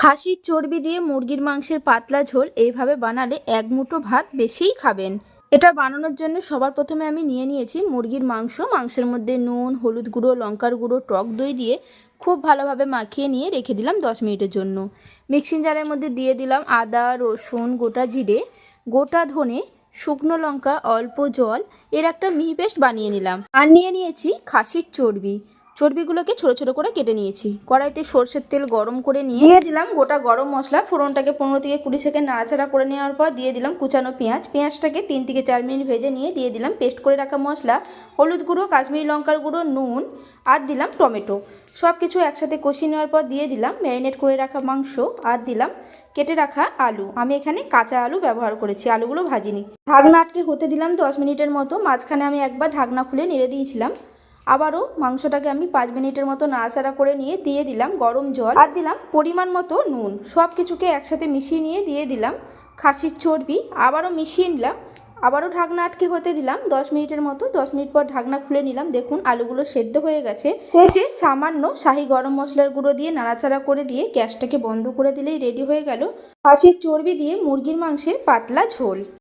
খাসির চর্বি দিয়ে মুরগির মাংসের পাতলা ঝোল এইভাবে বানালে এক মুঠো ভাত বেশিই খাবেন। এটা বানানোর জন্য সবার প্রথমে আমি নিয়ে নিয়েছি মুরগির মাংস। মাংসের মধ্যে নুন, হলুদ গুঁড়ো, লঙ্কার গুঁড়ো, টক দই দিয়ে খুব ভালোভাবে মাখিয়ে নিয়ে রেখে দিলাম 10 মিনিটের জন্য। মিক্সিং জারের মধ্যে দিয়ে দিলাম আদা, রসুন, গোটা জিরে, গোটা ধনে, শুকনো লঙ্কা, অল্প জল, এর একটা মিহি পেস্ট বানিয়ে নিলাম। আর নিয়ে নিয়েছি খাসির চর্বি। চর্বিগুলোকে ছোট ছোট করে কেটে নিয়েছি। কড়াইতে সরষের তেল গরম করে নিয়ে দিয়ে দিলাম গোটা গরম মশলা। ফোড়নটাকে 15 থেকে 20 সেকেন্ড নাড়াচাড়া করে নেওয়ার পর দিয়ে দিলাম কুচানো পেঁয়াজ। পেঁয়াজটাকে 3 থেকে 4 মিনিট ভেজে নিয়ে দিয়ে দিলাম পেস্ট করে রাখা মশলা, হলুদ গুঁড়ো, কাশ্মীরি লঙ্কার গুঁড়ো, নুন আর দিলাম টমেটো। সব কিছু একসাথে কষিয়ে নেওয়ার পর দিয়ে দিলাম ম্যারিনেট করে রাখা মাংস আর দিলাম কেটে রাখা আলু। আমি এখানে কাঁচা আলু ব্যবহার করেছি, আলুগুলো ভাজিনি। ঢাকনা আটকে হতে দিলাম 10 মিনিটের মতো। মাঝখানে আমি একবার ঢাকনা খুলে নেড়ে দিয়েছিলাম। আবারও মাংসটাকে আমি 5 মিনিটের মতো নাড়াচাড়া করে নিয়ে দিয়ে দিলাম গরম জল আর দিলাম পরিমাণ মতো নুন। সব কিছুকে একসাথে মিশিয়ে নিয়ে দিয়ে দিলাম খাসির চর্বি। আবারও মিশিয়ে নিলাম। আবারও ঢাকনা আটকে হতে দিলাম 10 মিনিটের মতো। 10 মিনিট পর ঢাকনা খুলে নিলাম। দেখুন আলুগুলো সেদ্ধ হয়ে গেছে। শেষে সামান্য শাহি গরম মশলার গুঁড়ো দিয়ে নাড়াচাড়া করে দিয়ে গ্যাসটাকে বন্ধ করে দিলেই রেডি হয়ে গেল খাসির চর্বি দিয়ে মুরগির মাংসের পাতলা ঝোল।